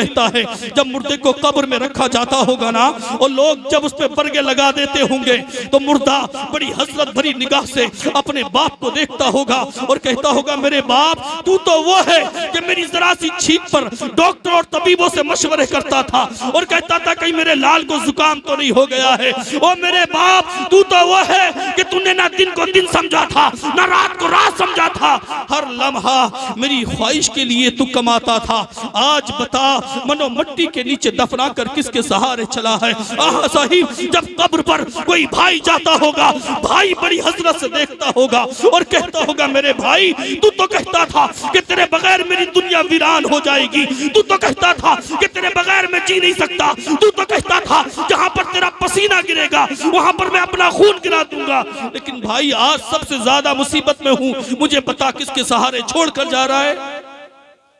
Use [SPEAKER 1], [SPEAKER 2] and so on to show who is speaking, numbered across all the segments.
[SPEAKER 1] कहता है जब मुर्दे को कब्र में रखा जाता होगा ना, और लोग जब उस पे बरगे लगा देते होंगे, तो मुर्दा बड़ी हसरत भरी निगाह से अपने बाप को देखता होगा और कहता होगा, मेरे बाप तू तो वो है कि मेरी जरा सी छींक पर डॉक्टर और तबीबों से मशवरे करता था और कहता था कहीं मेरे लाल को जुकाम तो नहीं हो गया है। ओ मेरे बाप तू तो वो है कि तूने ना दिन को दिन समझा था, ना रात को रात समझा था, हर लम्हा मेरी ख्वाहिश के लिए तू कमाता था। आज बता मनो मट्टी के नीचे दफना कर किसके सहारे चला है। आहा साहिब, जब कब्र पर कोई भाई जाता होगा, भाई बड़ी हसरत से देखता होगा और कहता होगा, मेरे भाई तू तो कहता था कि तेरे बगैर मेरी दुनिया वीरान हो जाएगी, तू तो कहता था कि तेरे बगैर मैं जी नहीं सकता, तू तो कहता था जहां पर तेरा पसीना गिरेगा वहां पर मैं अपना खून गिरा दूंगा, लेकिन भाई आज सबसे ज्यादा मुसीबत में हूं, मुझे पता किसके सहारे छोड़कर जा रहा है।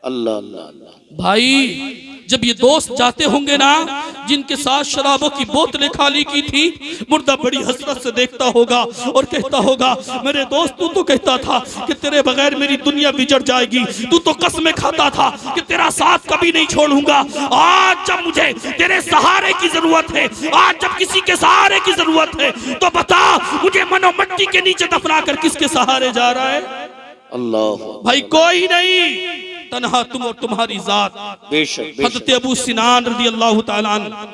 [SPEAKER 2] अल्लाह अल्लाह अल्लाह।
[SPEAKER 1] भाई जब ये दोस्त जाते होंगे ना, जिनके साथ शराबों की बोतलें खाली की थी, मुर्दा बड़ी हसरत से देखता होगा और कहता होगा, मेरे दोस्त तू तो कहता था कि तेरे बगैर मेरी दुनिया बिगड़ जाएगी, तू तो कसमें खाता था कि तेरा साथ कभी नहीं छोड़ूंगा। आज जब मुझे तेरे सहारे की जरूरत है, आज जब किसी के सहारे की जरूरत है, तो बता मुझे मनो मट्टी के नीचे दफना कर किसके सहारे जा रहा है।
[SPEAKER 2] अल्लाह
[SPEAKER 1] भाई कोई नहीं, तन्हा तुम और तुम्हारी जात।
[SPEAKER 2] बेशक
[SPEAKER 1] हज़रत अबू सिनान रज़ी अल्लाह ताला अन्हु,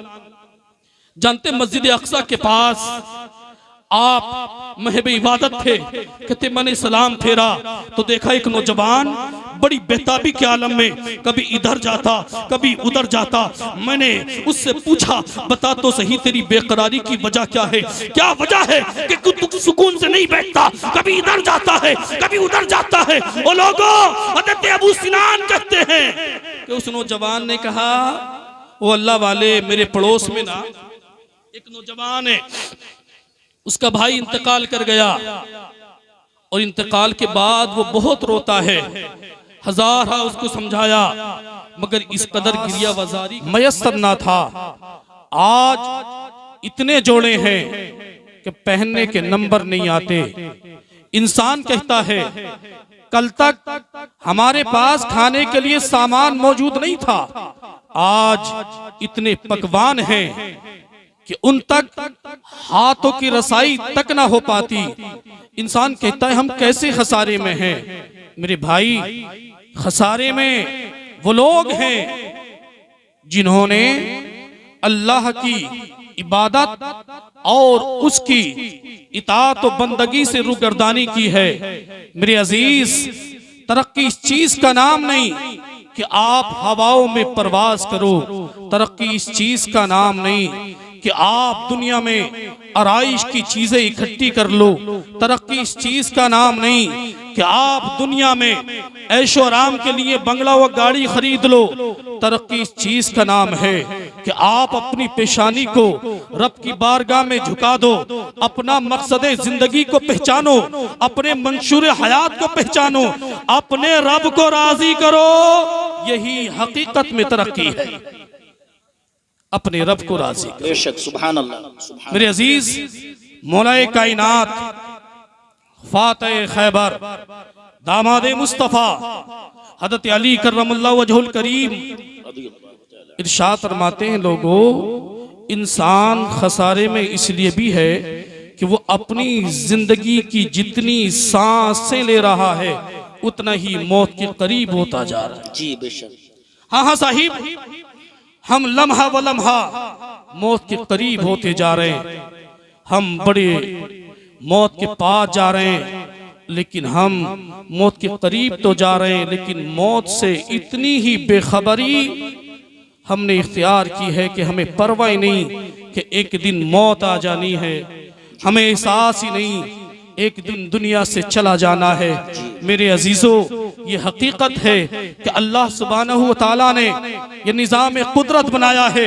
[SPEAKER 1] जानते मस्जिद अक्सा के पास आप महब इबादत थे, कहते मैंने सलाम फेरा तो देखा एक नौजवान बड़ी बेताबी के आलम में कभी इधर जाता कभी उधर जाता। मैंने उससे पूछा, बता तो सही तेरी बेकरारी की वजह क्या है, क्या वजह है कि तू सुकून से नहीं बैठता, कभी इधर जाता है कभी उधर जाता है। ओ लोगों, हज़रत अबू सिनान कहते हैं कि उस नौजवान ने कहा, ओ अल्लाह वाले, मेरे पड़ोस में ना एक नौजवान है, उसका भाई इंतकाल कर गया और इंतकाल के बाद वो बहुत रोता है। हजारा उसको समझाया मगर इस कदर गिरिया वजारी मयस्सर ना था। आज इतने जोड़े हैं कि पहनने के नंबर नहीं आते। इंसान कहता है कल तक हमारे पास खाने के लिए सामान मौजूद नहीं था, आज इतने पकवान हैं कि उन तक हाथों की रसाई तक ना हो पाती। इंसान कहता है हम कैसे खसारे में हैं। मेरे भाई, खसारे में वो लोग हैं जिन्होंने अल्लाह की इबादत और उसकी इताअत और बंदगी से रुगर्दानी की है। मेरे अजीज, तरक्की इस चीज का नाम नहीं कि आप हवाओं में परवाज करो, तरक्की इस चीज का नाम नहीं कि आप दुनिया में आराइश की चीजें इकट्ठी कर लो, तरक्की इस चीज का नाम नहीं कि आप दुनिया में ऐशो आराम के लिए बंगला व गाड़ी खरीद लो, तरक्की इस चीज का नाम है कि आप अपनी पेशानी को रब की बारगाह में झुका दो, अपना मकसद जिंदगी को पहचानो, अपने मंशूर हयात को पहचानो, अपने रब को राजी करो। यही हकीकत में तरक्की है, अपने रब को राजी करो।
[SPEAKER 2] बेशक, सुभान अल्लाह।
[SPEAKER 1] मेरे अजीज, मौलाए कायनात, फातिह खैबर, दामादे मुस्तफा हज़रत अली करमल्लाहु वजहुल करीम इरशाद फरमाते हैं, लोगों, इंसान खसारे में इसलिए भी है कि वो अपनी जिंदगी की जितनी सांसें ले रहा है उतना ही मौत के करीब होता जा रहा है।
[SPEAKER 2] जी बेशक।
[SPEAKER 1] हाँ हाँ साहिब, हम लम्हा व लम्हा मौत के करीब होते जा रहे हैं, हम बड़े मौत के पास जा रहे हैं, लेकिन हम मौत के करीब तो जा रहे हैं, लेकिन मौत से इतनी ही बेखबरी हमने इख्तियार की है कि हमें परवाह नहीं कि एक दिन मौत आ जानी है, हमें एहसास ही नहीं एक दिन दुनिया से चला जाना है। मेरे अजीजों, ये हकीकत है कि अल्लाह सुब्हानहू व तआला ने ये निज़ाम कुदरत बनाया है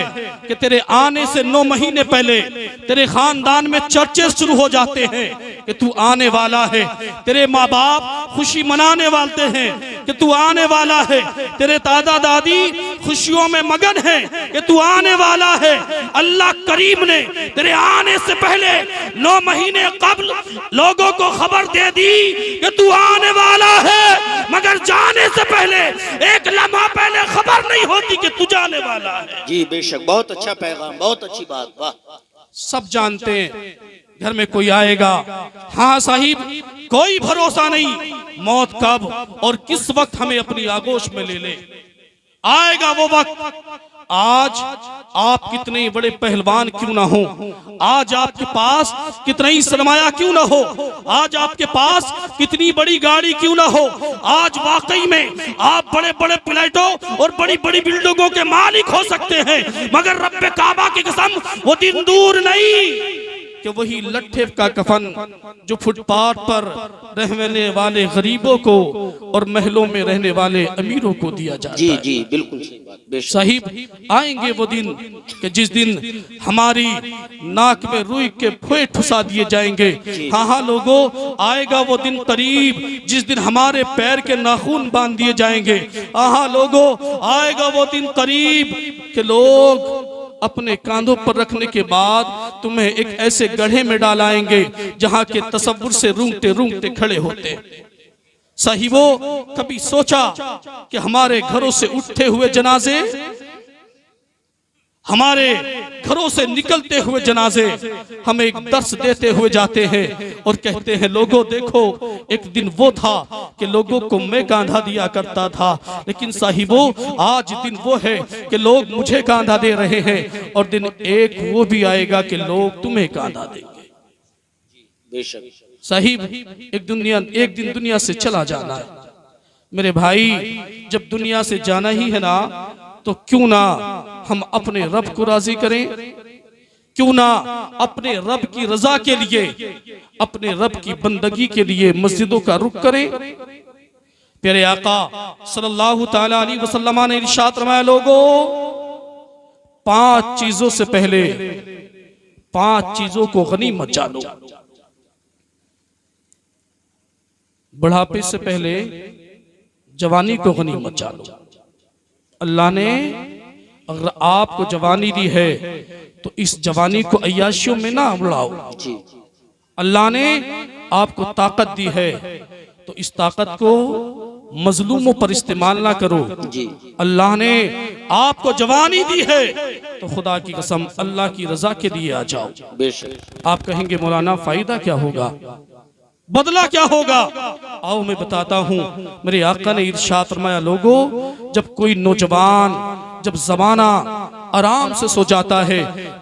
[SPEAKER 1] कि तेरे आने से 9 महीने पहले तेरे खानदान में चर्चे शुरू हो जाते हैं कि तू आने वाला है। तेरे माँ बाप खुशी मनाने वाले हैं कि तू आने वाला है, तेरे दादा दादी खुशियों में मगन है कि तू आने वाला है। अल्लाह करीम ने तेरे आने से पहले 9 महीने कबल लोगों को खबर दे दी कि तू आने वाला है। मगर जाने से पहले एक लम्हा पहले खबर नहीं होती कि तू जाने वाला है।
[SPEAKER 2] जी बेशक, बहुत अच्छा पैगाम, बहुत अच्छी बात, वाह।
[SPEAKER 1] सब जानते हैं घर में कोई आएगा, हाँ साहिब कोई भरोसा नहीं मौत कब और किस वक्त हमें अपनी आगोश में ले ले। आएगा वो वक्त, आज आप कितने बड़े पहलवान क्यों ना हो, आज आपके पास कितना ही सरमाया क्यों ना हो, आज आपके पास कितनी बड़ी गाड़ी क्यों ना हो, आज वाकई में आप बड़े बड़े फ्लैटों और बड़ी बड़ी बिल्डिंगों के मालिक हो सकते हैं, मगर रब्बे काबा की कसम वो दिन दूर नहीं कि वही लट्ठे का कफन जो फुटपाथ पर रहने वाले गरीबों को और महलों में रहने वाले अमीरों को दिया जाता
[SPEAKER 2] जी
[SPEAKER 1] है।
[SPEAKER 2] जी बिल्कुल सही बात, बेशक।
[SPEAKER 1] साहिब आएंगे वो दिन कि जिस दिन हमारी नाक में रुई के फुए ठुसा दिए जाएंगे। हाँ हाँ लोगों, आएगा वो दिन करीब जिस दिन हमारे पैर के नाखून बांध दिए जाएंगे। हाँ लोगों, आएगा वो दिन करीब कि लोग अपने कांधों पर रखने के बाद तुम्हें एक ऐसे गड्ढे में डालाएंगे जहां के तसव्वुर से रूंगते रूंगते खड़े होते। साहिबो, कभी सोचा कि हमारे घरों से उठते हुए जनाजे, हमारे घरों से निकलते हुए जनाजे हमें एक दर्स देते हुए जाते हैं और कहते हैं लोगों देखो एक दिन वो था कि लोगों को मैं कांधा दिया करता था, लेकिन साहिबो आज दिन वो है कि लोग मुझे कांधा दे रहे हैं और दिन एक वो भी आएगा कि लोग तुम्हें कांधा देंगे।
[SPEAKER 2] बेशक
[SPEAKER 1] साहिब एक दिन दुनिया से चला जाना है मेरे भाई। जब दुनिया से जाना ही है ना तो क्यों ना हम अपने रब को राजी करें, क्यों ना अपने रब की रजा के लिए, अपने रब की बंदगी के लिए मस्जिदों का रुख करें। प्यारे आका सल्लल्लाहु ताला अलैहि वसल्लम ने इरशाद फरमाया लोगों, 5 चीजों से पहले 5 चीजों को गनीमत जानो। बुढ़ापे से पहले जवानी को गनीमत जानो। अल्लाह ने अगर आपको जवानी दी है तो इस जवानी को अय्याशियों में ना उड़ाओ। अल्लाह ने आपको ताकत दी है तो इस ताकत को मजलूमों पर इस्तेमाल ना करो। अल्लाह ने आपको जवानी दी है तो खुदा की कसम अल्लाह की रजा के लिए आ जाओ। आप कहेंगे मौलाना फायदा क्या होगा, बदला क्या होगा? आओ मैं बताता हूँ। मेरे आका ने इरशाद फरमाया लोगों, जब कोई नौजवान, जब जमाना आराम से सो जाता है,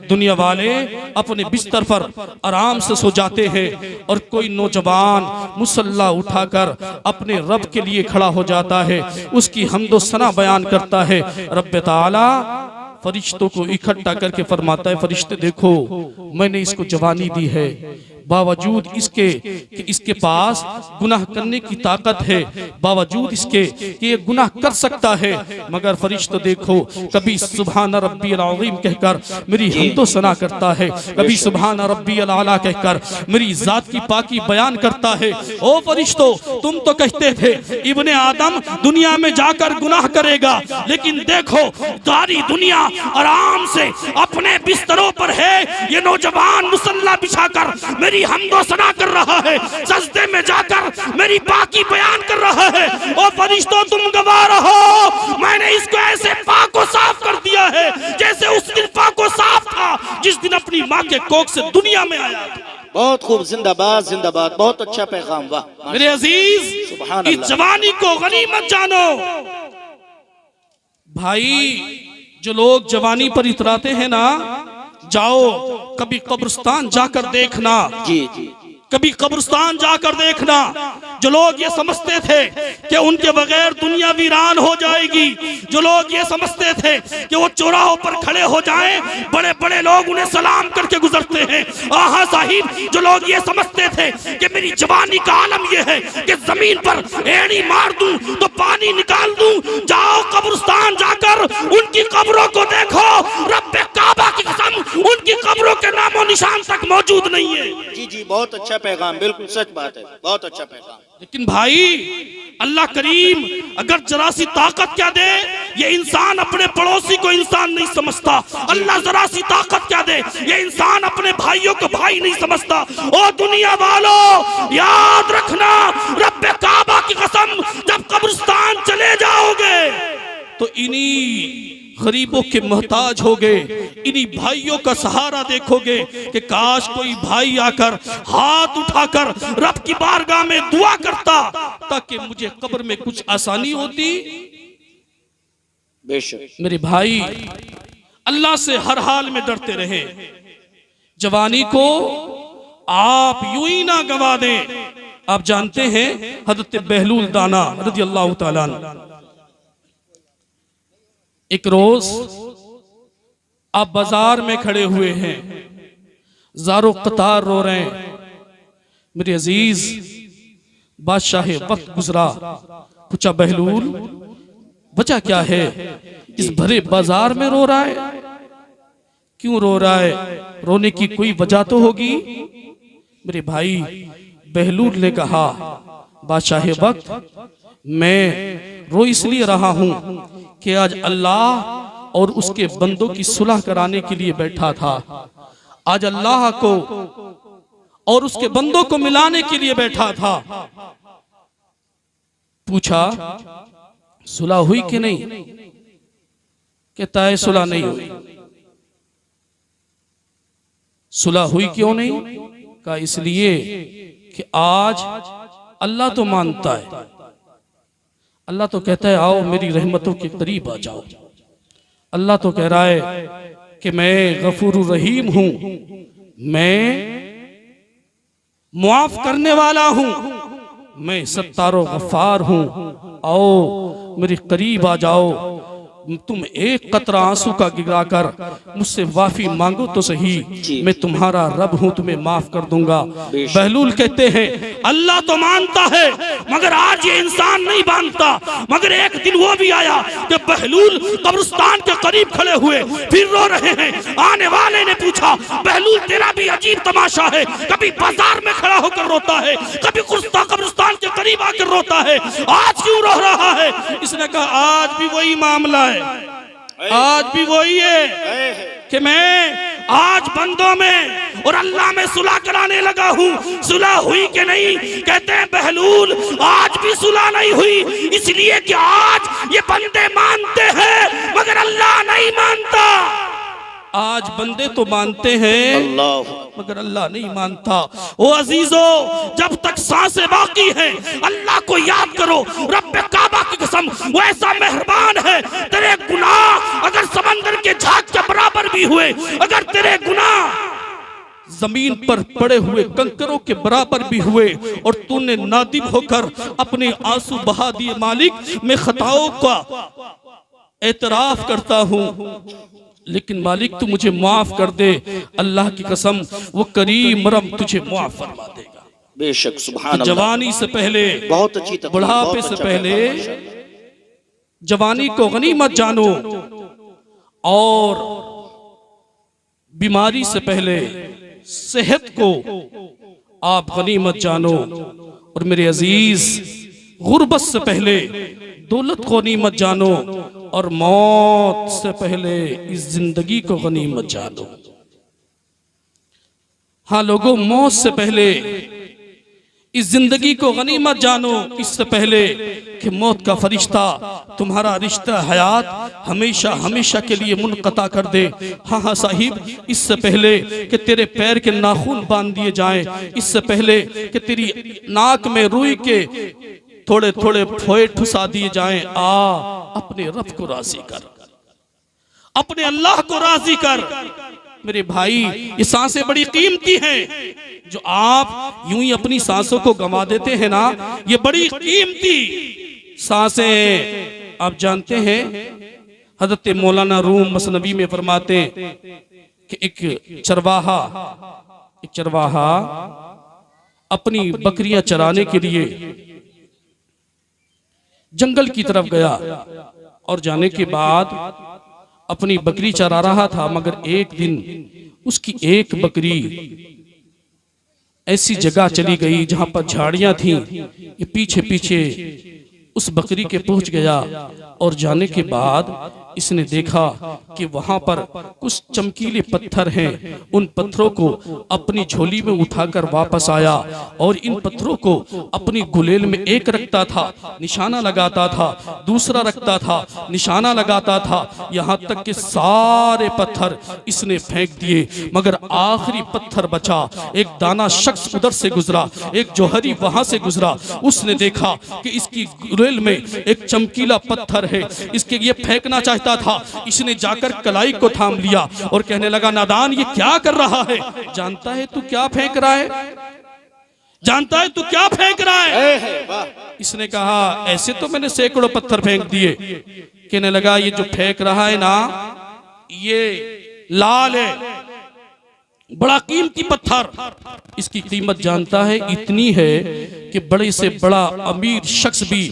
[SPEAKER 1] दुनिया वाले अपने बिस्तर पर आराम से सो जाते हैं और कोई नौजवान मुसल्ला उठाकर अपने रब के लिए खड़ा हो जाता है, उसकी हम्दो सना बयान करता है, रब ताला फरिश्तों को इकट्ठा करके फरमाता है फरिश्ते देखो मैंने इसको जवानी दी है, बावजूद इसके कि इसके पास गुनाह करने की ताकत है, बावजूद इसके कि ये गुनाह कर सकता है, मगर फरिश्ता देखो कभी सुभान रब्बियल अज़ीम कहकर मेरी हम्दो सना करता है, कभी सुभान रब्बियल आला कहकर मेरी जात की पाकी बयान करता है। ओ फरिश्तों, तुम तो कहते थे इब्ने आदम दुनिया में जाकर गुनाह करेगा, लेकिन देखो सारी दुनिया आराम से अपने बिस्तरों पर है, ये नौजवान मुसल्ला बिछाकर मेरी हमदो सना कर रहा है, सजदे में जाकर मेरी पाकी बयान कर रहा है। ओ फरिश्तों तुम गवाह रहो, मैंने इसको ऐसे पाक को साफ कर दिया है जैसे उस दिन पाक को साफ था जिस दिन अपनी माँ के कोख से दुनिया में आया था।
[SPEAKER 2] बहुत खूब, जिंदाबाद जिंदाबाद, बहुत अच्छा पैगाम, वाह
[SPEAKER 1] मेरे अजीज, इस जवानी को गनीमत जानो। भाई जो लोग जवानी पर इतराते हैं ना, जाओ कभी कब्रिस्तान जाकर देखना,
[SPEAKER 2] जी जी
[SPEAKER 1] कभी कब्रिस्तान जाकर देखना। जो लोग ये समझते थे कि उनके बगैर दुनिया वीरान हो जाएगी, जो लोग ये समझते थे कि वो चौराहों पर खड़े हो जाएं, बड़े बड़े लोग उन्हें सलाम करके गुजरते हैं। आहा साहिब, जो लोग ये समझते थे कि मेरी जवानी का आलम ये है कि जमीन पर एड़ी मार दूं तो पानी निकाल दूं, जाओ कब्रिस्तान जाकर उनकी कब्रों को देखो, रब्बे काबा की कसम उनकी कब्रों के नामो निशान तक मौजूद नहीं है।
[SPEAKER 2] जी जी, बहुत अच्छा पैगाम, बिल्कुल सच बात है, बहुत अच्छा पैगाम।
[SPEAKER 1] लेकिन भाई अल्लाह करीम अगर जरा सी ताकत क्या दे, ये इंसान अपने पड़ोसी को इंसान नहीं समझता। अल्लाह जरा सी ताकत क्या दे, ये इंसान अपने भाइयों को भाई नहीं समझता। ओ दुनिया वालों, याद रखना रब्बे काबा की कसम, जब कब्रिस्तान चले जाओगे तो इन्हीं गरीबों के मोहताज होगे, इन्हीं भाइयों का सहारा देखोगे कि काश कोई भाई आकर हाथ उठाकर रब की बारगाह में दुआ करता ताकि मुझे कब्र में कुछ आसानी होती।
[SPEAKER 2] बेशक
[SPEAKER 1] मेरे भाई, अल्लाह से हर हाल में डरते रहे। जवानी को आप यूं ही ना गवा दें। आप जानते हैं हजरत बहलूल दाना रज़ी अल्लाह ताला अन्हु, एक रोज आप बाजार में खड़े हुए हैं, ज़ारो कतार रो रहे हैं। मेरे अजीज, बादशाह वक्त गुजरा। पूछा, बहलूल वजह क्या है? इस भरे बाजार में रो रहा है, क्यों रो रहा है? रोने की कोई वजह तो होगी। मेरे भाई, बहलूल ने कहा, बादशाह वक्त, मैं रो इसलिए रहा हूं कि आज अल्लाह और उसके बंदों की सुलह कराने के लिए बैठा था। आज अल्लाह को और उसके बंदों को मिलाने के लिए बैठा था। पूछा, सुलह हुई कि नहीं? कहता है सुलह नहीं हुई। सुलह हुई क्यों नहीं? कहा इसलिए कि आज अल्लाह तो मानता है, अल्लाह तो कहता है आओ मेरी रहमतों के करीब आ जाओ। अल्लाह तो कह रहा है कि मैं गफूरुर रहीम हूं, मैं मुआफ करने वाला हूं, मैं सत्तारो गफ्फार हूं, आओ मेरे करीब आ जाओ। तुम एक कतरा आंसू का गिराकर मुझसे माफी मांगो तो सही, मैं तुम्हारा रब हूं, तुम्हें माफ कर दूंगा। बहलूल कहते हैं अल्लाह तो मानता है मगर आज ये इंसान नहीं मानता। मगर एक दिन वो भी आया कि बहलूल कब्रिस्तान के करीब खड़े हुए फिर रो रहे हैं। आने वाले ने पूछा, बहलूल तेरा भी अजीब तमाशा है, कभी बाजार में खड़ा होकर रोता है, कभी कब्रिस्तान के करीब आकर रोता है, आज क्यों रो रहा है? इसने कहा आज भी वही मामला है, आज भी वही है कि मैं आज बंदों में और अल्लाह में सुलह कराने लगा हूँ। सुलह हुई कि नहीं? कहते हैं बहलूल आज भी सुलह नहीं हुई, इसलिए कि आज ये बंदे मानते हैं मगर अल्लाह नहीं मानता। आज बंदे तो मानते हैं मगर अल्लाह नहीं मानता। ओ अजीजो, जब तक सांसें बाकी हैं अल्लाह को याद करो। रब्बे काबा की कसम, वो ऐसा मेहरबान है, तेरे गुनाह अगर समंदर के झाग के बराबर भी हुए, अगर तेरे गुनाह जमीन पर पड़े हुए कंकरों के बराबर भी हुए और तूने नादिम होकर अपने आंसू बहा दिए, मालिक मैं खताओं का एतराफ करता हूँ लेकिन मालिक तू मुझे माफ कर दे। अल्लाह की कसम, वो करीम रब तुझे माफ फरमा देगा।
[SPEAKER 2] बेशक सुभान अल्लाह।
[SPEAKER 1] जवानी से पहले,
[SPEAKER 2] बहुत अच्छी तकरीर,
[SPEAKER 1] बुढ़ापे से पहले जवानी को गनीमत जानो और बीमारी से पहले सेहत को आप गनीमत जानो। और मेरे अजीज, गुर्बत से पहले दौलत को गनीमत जानो और मौत से पहले इस जिंदगी को गनीमत जानो। हाँ लोगों, मौत से पहले इस जिंदगी को गनीमत जानो, इससे पहले कि मौत का फरिश्ता तुम्हारा रिश्ता हयात हमेशा हमेशा के लिए मुनक़ता कर दे। हाँ हाँ साहिब, इससे पहले कि तेरे पैर के नाखून बांध दिए जाएं, इससे पहले कि तेरी नाक में रुई के थोड़े थोड़े फोए ठुसा दिए जाएं, अपने रब को राजी कर, अपने अल्लाह को राजी कर। मेरे भाई, ये सांसें बड़ी कीमती हैं। जो आप यूं ही अपनी सांसों को गंवा देते हैं ना, ये बड़ी कीमती सांसें। आप जानते हैं हजरत मौलाना रूम मसनवी में फरमाते हैं कि एक चरवाहा अपनी बकरियां चराने के लिए जंगल की तरफ गया और जाने के बाद अपनी बकरी चरा रहा था, मगर एक दिन उसकी एक बकरी ऐसी जगह चली गई जहां पर झाड़ियां थीं। ये पीछे पीछे उस बकरी के पहुंच गया और जाने के बाद इसने देखा कि वहां पर कुछ चमकीले पत्थर हैं। उन पत्थरों को अपनी झोली में उठाकर वापस आया और इन पत्थरों को अपनी गुलेल में एक रखता था, निशाना लगाता था, दूसरा रखता था, निशाना लगाता था, यहाँ तक कि सारे पत्थर इसने फेंक दिए, मगर आखिरी पत्थर बचा। एक दाना शख्स उधर से गुजरा, एक जौहरी वहां से गुजरा। उसने देखा कि इसकी गुलेल में एक चमकीला पत्थर है, इसके ये फेंकना चाहता था। इसने जाकर कलाई को थाम लिया और कहने लगा, नादान ये क्या कर रहा है? जानता है तू क्या फेंक रहा है? जानता है तू क्या फेंक रहा है? इसने कहा, ऐसे तो मैंने सैकड़ों पत्थर फेंक दिए। कहने लगा, ये जो फेंक रहा है ना, ये लाल है, बड़ा कीमती पत्थर। इसकी कीमत जानता है इतनी है कि बड़े से बड़ा अमीर शख्स भी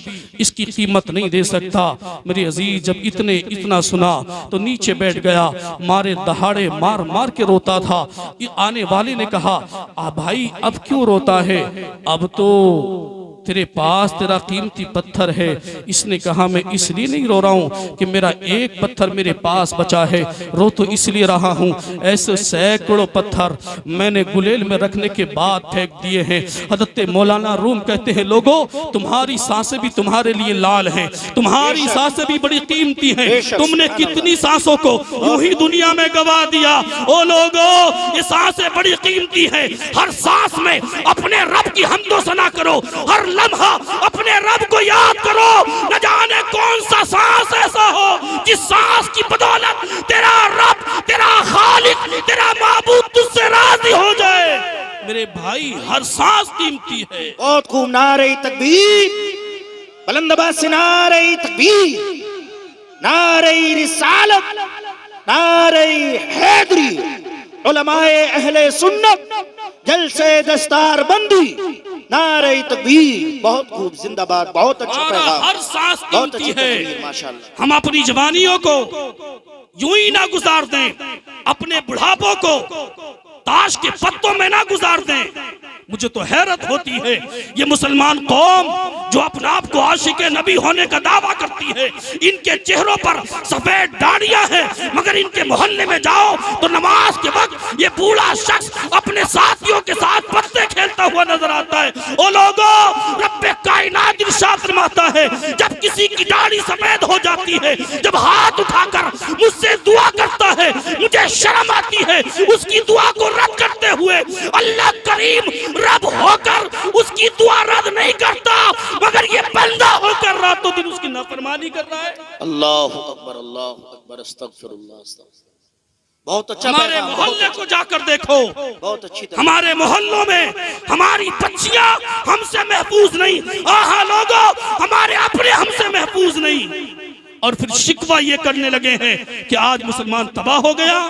[SPEAKER 1] इसकी कीमत नहीं दे सकता। मेरे अजीज, जब इतना सुना तो नीचे बैठ गया, मारे दहाड़े मार मार के रोता था। आने वाले ने कहा, भाई अब क्यों रोता है? अब तो तेरे पास तेरा कीमती पत्थर है। इसने कहा, मैं इसलिए नहीं रो रहा हूं कि मेरा एक पत्थर मेरे पास बचा है, रो तो इसलिए रहा हूं ऐसे सैकड़ों पत्थर मैंने गुलेल में रखने के बाद फेंक दिए हैं। हज़रत मौलाना रूम कहते हैं, लोगों तुम्हारी सांसें भी तुम्हारे लिए लाल हैं, तुम्हारी सांसें भी बड़ी कीमती हैं। तुमने कितनी सांसों को यूं ही दुनिया में गवा दिया। ओ लोगों, ये सांसें बड़ी कीमती हैं। हर सांस में अपने रब की हम्दो सना करो, हर लम्हा अपने रब को याद करो। न जाने कौन सा सांस ऐसा हो जिस सांस की बदौलत तेरा रब, तेरा खालिक, तेरा माबूद तुझसे राजी हो जाए। मेरे भाई, हर सांस कीमती है।
[SPEAKER 2] बहुत खूब। नारे तकबीर, बुलंद आवाज से नारे तकबीर, नारे रिसालत, नारे हैदरी, उलमाए अहले सुन्नत, जलसे दस्तार बंदी, नारे तकबीर। बहुत खूब, जिंदाबाद। बहुत अच्छा पैगाम,
[SPEAKER 1] हर सांस कीमती है।
[SPEAKER 2] माशाल्लाह।
[SPEAKER 1] हम अपनी जवानियों को यूं ही ना गुजार दें, अपने बुढ़ापों को ताश के पत्तों में ना गुजार दें। मुझे तो हैरत होती है, ये मुसलमान कौम जो अपने आप को आशिक नबी होने का दावा करती है, इनके चेहरों पर सफेद दाढ़ियां हैं, मगर इनके मोहल्ले में जाओ तो नमाज के वक्त ये बूढ़ा शख्स अपने साथियों के साथ पत्ते खेलता हुआ नजर आता है। ओ लोगों, रब्बे कायनात इरशाद फरमाता है, जब किसी की दाढ़ी सफेद हो जाती है, जब हाथ उठाकर मुझसे दुआ करता है, मुझे शर्म आती है उसकी दुआ को रद्द करते हुए। अल्लाह करीम रब होकर उसकी दुआ रद्द नहीं करता, मगर ये बंदा होकर रातों दिन उसकी नाफरमानी कर रहा है।
[SPEAKER 2] अल्लाहु अकबर, अल्लाहु अकबर, अस्तगफिरुल्लाह, अस्तगफिरुल्लाह। बहुत अच्छा।
[SPEAKER 1] हमारे मोहल्ले को जाकर देखो,
[SPEAKER 2] बहुत अच्छी तरह।
[SPEAKER 1] हमारे मोहल्लों में हमारी बच्चियां हमसे महफूज नहीं। आहा लोगों, हमारे अपने हमसे महफूज नहीं। और फिर शिकवा ये करने लगे हैं कि आज मुसलमान तबाह हो गया।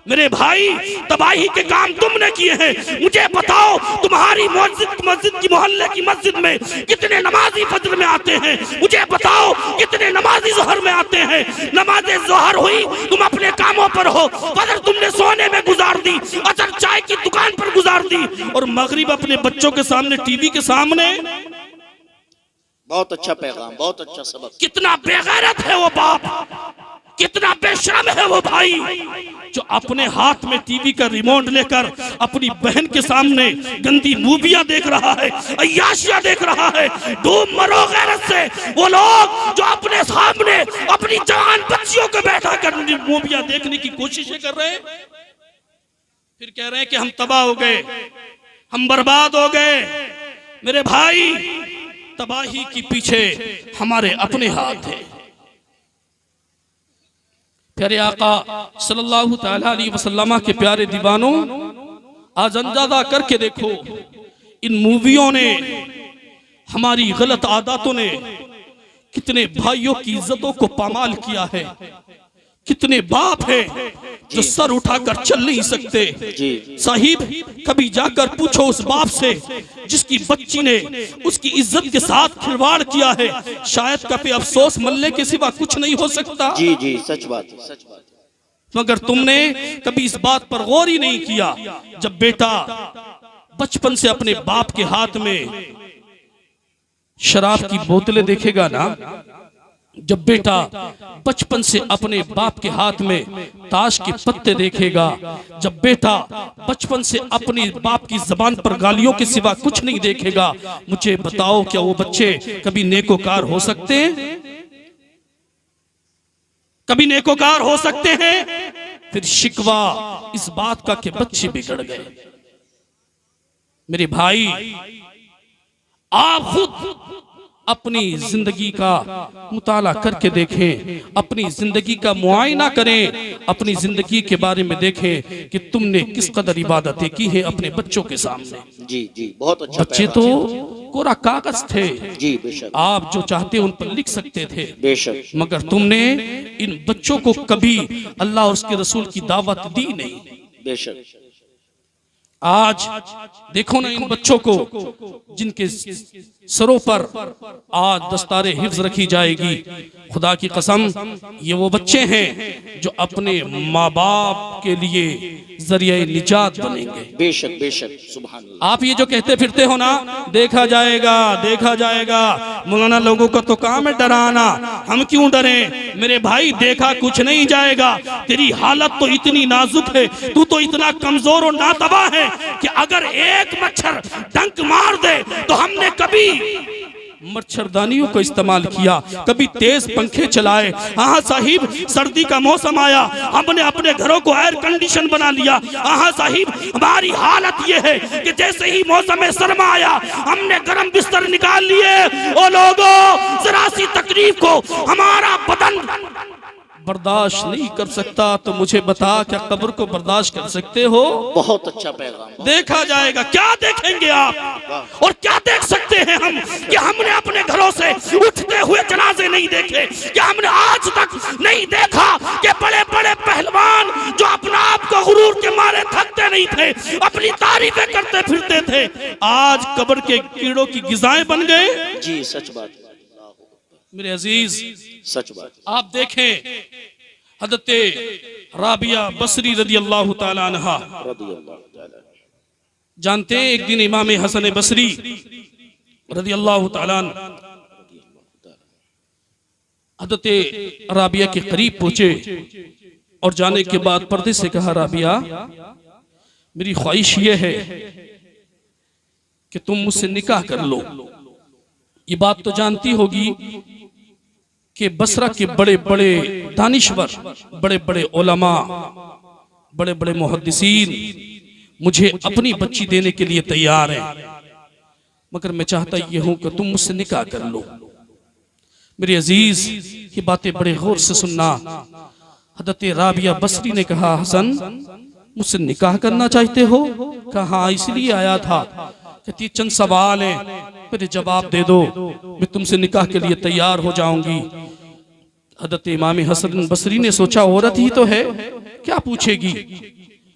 [SPEAKER 1] मेरे भाई, तबाही के काम तुमने किए हैं। मुझे बताओ, तुम्हारी मस्जिद की मोहल्ले की मस्जिद में कितने नमाजी फजर में आते हैं? मुझे बताओ, कितने नमाजी जोहर में आते हैं? नमाज़े जोहर हुई, तुम अपने कामों पर हो, फजर तुमने सोने में गुजार दी, असर चाय की दुकान पर गुजार दी, और मगरिब अपने बच्चों के सामने, टीवी के सामने।
[SPEAKER 2] बहुत अच्छा पैगाम, बहुत अच्छा सबक।
[SPEAKER 1] कितना बेगैरत है वो बाप, कितना बेशर्म है वो भाई, जो अपने हाथ में टीवी का रिमोट लेकर अपनी बहन के सामने गंदी मूवियां देख रहा है, अय्याशियां देख रहा है। डूब मरो गैरत से वो लोग जो अपने सामने अपनी जवान बच्चियों को बैठा कर मूवियां देखने की कोशिशें कर रहे हैं, फिर कह रहे हैं कि हम तबाह हो गए, हम बर्बाद हो गए। मेरे भाई, तबाही के पीछे हमारे अपने हाथ है। प्यारे आका सल्लल्लाहु तआला अलैहि वसल्लम के प्यारे दीवानों, आज अंदाजा करके देखो, इन मूवियों ने, हमारी गलत आदतों ने कितने भाइयों की इज्जतों को पामाल किया है। कितने बाप हैं जो सर उठाकर चल नहीं सकते। साहिब, कभी जाकर पूछो उस बाप से जिसकी बच्ची ने उसकी इज्जत के साथ खिलवाड़ किया है। शायद कभी अफसोस मलने के सिवा कुछ नहीं हो सकता।
[SPEAKER 2] जी जी, सच बात है, सच बात है।
[SPEAKER 1] मगर तुमने कभी इस बात पर गौर ही नहीं किया, जब बेटा बचपन से अपने बाप के हाथ में शराब की बोतलें देखेगा ना, जब बेटा बचपन से अपने बाप के हाथ में ताश के पत्ते देखेगा, जब बेटा बचपन से अपनी बाप की जबान पर गालियों के सिवा कुछ नहीं देखेगा, मुझे बताओ क्या वो बच्चे कभी नेकोकार हो सकते हैं? कभी नेकोकार हो सकते हैं? फिर शिकवा इस बात का कि बच्चे बिगड़ गए। मेरे भाई, आप खुद अपनी जिंदगी का मुताला करके देखें, अपनी जिंदगी का मुआयना करें, अपनी जिंदगी के बारे में देखें कि तुमने किस कदर इबादतें की है अपने बच्चों के सामने।
[SPEAKER 2] जी जी, बहुत अच्छा।
[SPEAKER 1] बच्चे तो कोरा कागज थे
[SPEAKER 2] जी, बेशक।
[SPEAKER 1] आप जो चाहते उन पर लिख सकते थे,
[SPEAKER 2] बेशक।
[SPEAKER 1] मगर तुमने इन बच्चों को कभी अल्लाह और उसके रसूल की दावत दी नहीं।
[SPEAKER 2] बेशक।
[SPEAKER 1] आज देखो ना इन बच्चों को जिनके सरों पर आज दस्तारे हिफ्ज रखी जाएगी, खुदा की कसम ये वो बच्चे हैं जो अपने माँ बाप के लिए जरिए निजात बनेंगे।
[SPEAKER 2] बेशक बेशक, सुभान अल्लाह।
[SPEAKER 1] आप ये जो कहते फिरते हो ना, देखा जाएगा देखा जाएगा, मौलाना लोगों का तो काम है डराना, हम क्यों डरे? मेरे भाई, देखा कुछ नहीं जाएगा। तेरी हालत तो इतनी नाजुक है, तू तो इतना कमजोर और नातबा है कि अगर एक मच्छर डंक मार दे तो हमने कभी मच्छरदानियों को इस्तेमाल किया, कभी तेज पंखे चलाए। हाँ साहिब, सर्दी का मौसम आया, हमने अपने घरों को एयर कंडीशन बना लिया। हाँ साहिब, हमारी हालत ये है कि जैसे ही मौसम में सरमा आया हमने गर्म बिस्तर निकाल लिए। ओ लोगों, जरा सी तकलीफ को हमारा बदन बर्दाश्त नहीं कर सकता, तो मुझे बता क्या कब्र को बर्दाश्त कर सकते हो?
[SPEAKER 2] बहुत अच्छा पैगाम।
[SPEAKER 1] देखा जाएगा। क्या देखेंगे आप और क्या देख सकते हैं हम कि हमने अपने घरों से उठते हुए जनाजे नहीं देखे? क्या हमने आज तक नहीं देखा कि बड़े बड़े पहलवान जो अपना आप को गुरूर के मारे थकते नहीं थे, अपनी तारीफें करते फिरते थे, आज कब्र के कीड़ों की गिज़ाएं बन गए?
[SPEAKER 2] जी, सच बात
[SPEAKER 1] मेरे अजीज,
[SPEAKER 2] सच बात।
[SPEAKER 1] आप देखें हज़रत राबिया बसरी रज़ी अल्लाह ताला अन्हा, जानते हैं एक दिन इमाम हसन बसरी रज़ी अल्लाह ताला हज़रत राबिया के करीब पहुंचे और जाने के बाद पर्दे से कहा, राबिया, मेरी ख्वाहिश ये है कि तुम मुझसे निकाह कर लो। ये बात तो जानती होगी कि बसरा के बड़े बड़े दानिश्वर, बड़े बड़े उलमा, बड़े बड़े मुहद्दिसीन मुझे अपनी बच्ची देने के लिए तैयार हैं, मगर मैं चाहता ये हूं कि तुम मुझसे निकाह कर लो। मेरे अजीज, ये बातें बड़े गौर से सुनना। हज़रत राबिया बसरी ने कहा, हसन, मुझसे निकाह करना चाहते हो? कहा, इसलिए आया था। कहती, चंद सवाल हैं, मेरे जवाब दे दो, मैं तुमसे निकाह के लिए तैयार हो जाऊंगी। हज़रत इमाम हसन बसरी ने सोचा, औरत ही तो है, क्या पूछेगी?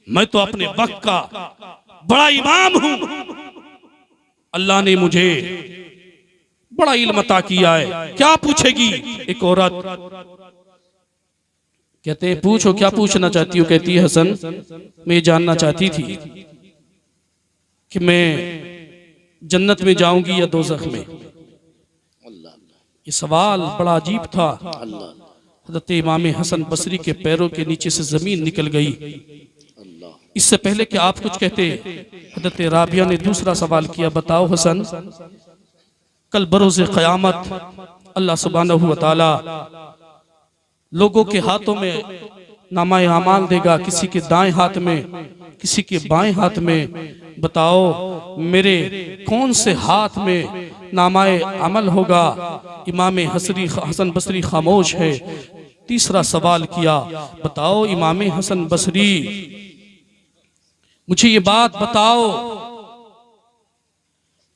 [SPEAKER 1] मैं तो अपने वक्त का बड़ा इमाम हूं, अल्लाह ने मुझे बड़ा इल्म अता किया है, क्या पूछेगी एक औरत? कहते हैं, पूछो, क्या पूछना चाहती हो? कहती है, हसन, मैं ये जानना चाहती थी कि मैं जन्नत में जाऊंगी या दोज़ख में। ये सवाल बड़ा अजीब था। हज़रत इमाम हसन बसरी के पैरों के नीचे से जमीन निकल गई। इससे पहले कि आप कुछ कहते, हज़रत राबिया ने दूसरा सवाल किया, बताओ हसन, कल बरोज़े क़यामत अल्लाह सुब्हानहू व तआला लोगों के हाथों में नामाए अमाल देगा, किसी के दाएं हाथ में, किसी के बाएं हाथ में। बताओ मेरे कौन से हाथ में नामाए अमल होगा? इमाम हसन बसरी खामोश है। तीसरा सवाल किया, बताओ इमाम हसन बसरी, मुझे ये बात बताओ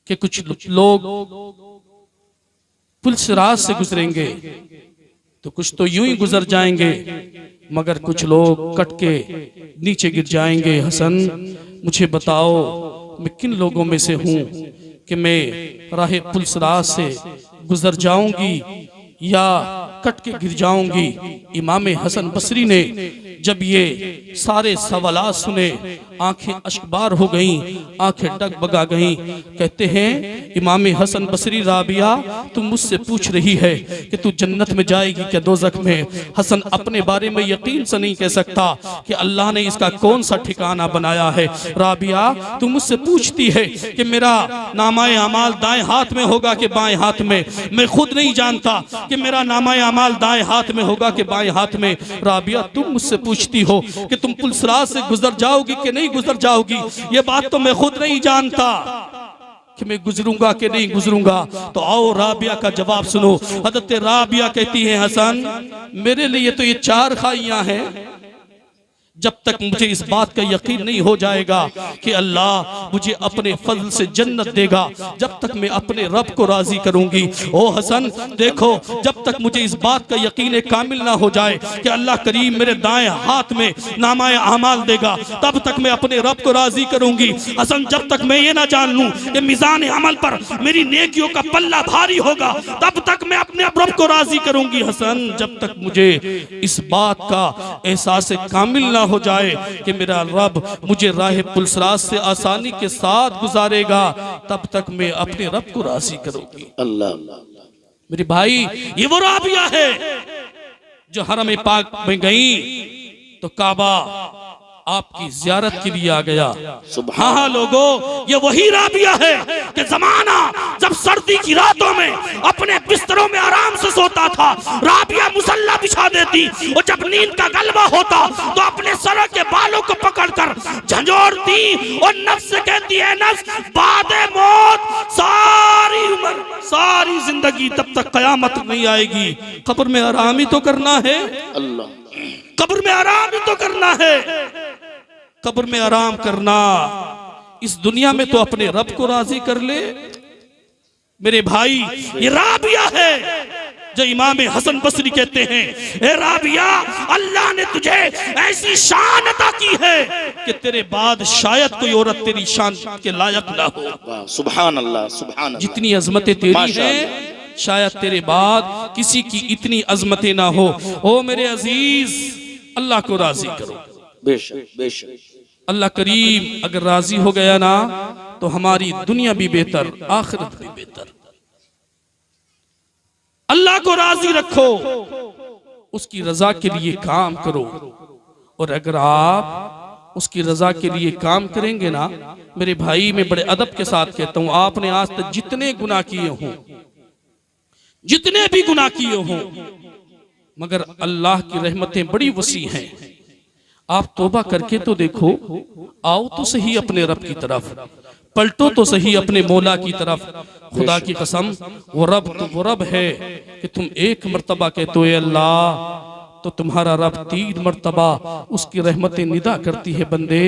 [SPEAKER 1] कि कुछ लोग पुल सिरात से गुजरेंगे तो कुछ तो यूं ही गुजर जाएंगे, मगर कुछ लोग कट के नीचे गिर जाएंगे। हसन, मुझे बताओ मैं किन लोगों में से हूं कि मैं राह पुल सिरात से गुजर जाऊंगी या कट के गिर जाऊंगी? इमाम हसन बसरी ने जब ये सारे सवालात सुने आंखें अश्कबार हो गईं, आंखें डगबगा गईं। कहते हैं इमाम हसन बसरी, राबिया तू मुझसे पूछ रही है कि तू जन्नत में जाएगी क्या दोज़ख में? हसन अपने बारे में यकीन से नहीं कह सकता कि अल्लाह ने इसका कौन सा ठिकाना बनाया है। राबिया तू मुझसे पूछती है कि मेरा नामाए अमाल दाएं हाथ में होगा कि बाएं हाथ में? मैं खुद नहीं जानता कि मेरा नामाए अमाल दाएं हाथ में होगा कि बाएं हाथ में। राबिया तुम मुझसे पूछती हो कि तुम पुलसराज से गुजर जाओगी कि नहीं गुजर जाओगी, ये बात तो मैं खुद नहीं जानता कि मैं गुजरूंगा कि नहीं गुजरूंगा। तो आओ राबिया का जवाब सुनो। हज़रत राबिया कहती है हसन मेरे लिए तो ये 4 खाइयां हैं, जब तक मुझे इस बात का यकीन नहीं हो जाएगा कि अल्लाह मुझे अपने फजल से जन्नत देगा, जब तक मैं अपने रब को राजी करूंगी। ओ हसन देखो, जब तक मुझे इस बात का यकीन कामिल ना हो जाए कि अल्लाह करीम मेरे दाएं हाथ में नामाए अमाल देगा, तब तक मैं अपने रब को राजी करूंगी। हसन जब तक मैं ये ना जान लूं कि मीज़ान अमल पर मेरी नेकियों का पल्ला भारी होगा, तब तक मैं अपने रब को राजी करूंगी। हसन जब तक मुझे इस बात का एहसास कामिल ना हो जाए कि मेरा रब मुझे राह पुलसराज से आसानी के साथ गुजारेगा, तब तक मैं अपने रब को राजी करूंगी।
[SPEAKER 2] अल्लाह
[SPEAKER 1] मेरे भाई, ये वो राबिया है जो हरम पाक में गई तो काबा आपकी ज़ियारत के लिए आ गया। हाँ हाँ लोगों, ये वही राबिया है कि जमाना जब सर्दी की रातों में अपने बिस्तरों में आराम से सोता था, राबिया मुसल्ला बिछा देती और जब नींद का गलबा होता तो अपने सर के बालों को पकड़कर झंझोड़ती और नफ्स से कहती है नफ्स बादे मौत सारी उम्र सारी जिंदगी तब तक कयामत नहीं आएगी, कब्र में आराम ही तो करना है।
[SPEAKER 2] अल्लाह,
[SPEAKER 1] कब्र में आराम ही तो करना है, कब्र में आराम करना। इस दुनिया में तो अपने रब को राजी कर ले। मेरे भाई, ये राबिया है जो इमाम हसन बसरी कहते हैं, ए राबिया अल्लाह ने तुझे ऐसी शान अता की है कि तेरे बाद शायद कोई औरत तेरी शान के लायक ना हो।
[SPEAKER 2] सुभान अल्लाह, सुभान अल्लाह।
[SPEAKER 1] जितनी अजमतें तेरी हैं शायद तेरे बाद किसी की इतनी अजमतें ना हो। ओ मेरे अजीज, अल्लाह को राजी करो।
[SPEAKER 2] बेशक बेशक,
[SPEAKER 1] अल्लाह करीम अगर राजी हो गया ना तो हमारी दुनिया भी बेहतर, आखिरत भी बेहतर। अल्लाह को राजी रखो, उसकी रजा के लिए काम करो, और अगर आप उसकी रजा के लिए काम करेंगे ना, मेरे भाई मैं बड़े अदब के साथ कहता हूं, आपने आज तक जितने गुनाह किए हों, जितने भी गुनाह किए हों, मगर अल्लाह की रहमतें बड़ी वसी हैं। आप तौबा करके तो देखो, आओ तो सही अपने रब की तरफ, पलटो तो सही अपने मौला की तरफ। खुदा की कसम वो रब तो वो रब है कि तुम एक मर्तबा कहते हो अल्लाह तो तुम्हारा रब 3 मर्तबा उसकी रहमतें निदा करती है। बंदे